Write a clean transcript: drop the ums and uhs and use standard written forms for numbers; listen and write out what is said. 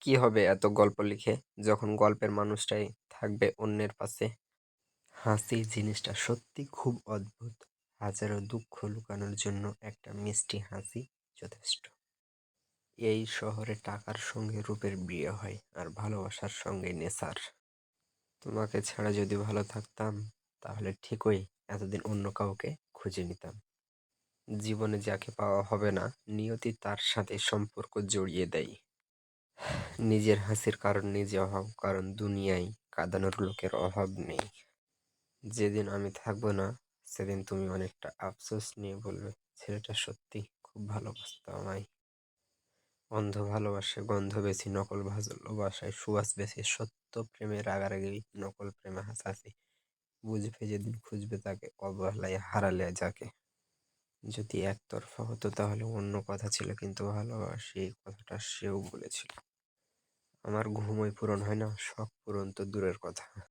কি হবে এত গল্প লিখে যখন গল্পের মানুষটাই থাকবে অন্যের পাশে? হাসি জিনিসটা সত্যি খুব অদ্ভুত। হাজারো দুঃখ লুকানোর জন্য একটা মিষ্টি হাসি যথেষ্ট। এই শহরে টাকার সঙ্গে রূপের বিয়ে হয়, আর ভালোবাসার সঙ্গে নেশার। তোমাকে ছাড়া যদি ভালো থাকতাম, তাহলে ঠিকই এতদিন অন্য কাউকে খুঁজে নিতাম। জীবনে যাকে পাওয়া হবে না, নিয়তি তার সাথে সম্পর্ক জড়িয়ে দেয়। নিজের হাসির কারণ নিজে হও, কারণ দুনিয়ায় কাঁদানোর লোকের অভাব নেই। যেদিন আমি থাকবো না, সেদিন তুমি অনেকটা আফসোস নিয়ে বলবে, ছেলেটা সত্যি খুব ভালোবাসতো আমায়। অন্ধ ভালোবাসে গন্ধ বেশি, নকল ভালোবাসায় সুবাস বেশি। সত্য প্রেমে রাগারাগি, নকল প্রেমে হাসাহাসি। বুঝবে যেদিন খুঁজবে তাকে, অবহেলায় হারালে যাকে। যদি একতরফা হতো তাহলে অন্য কথা ছিল, কিন্তু ভালোবাসি এই কথাটা সেও বলেছিল। আমার ঘুমোয় পূরণ হয় না, শখ পূরণ তো দূরের কথা।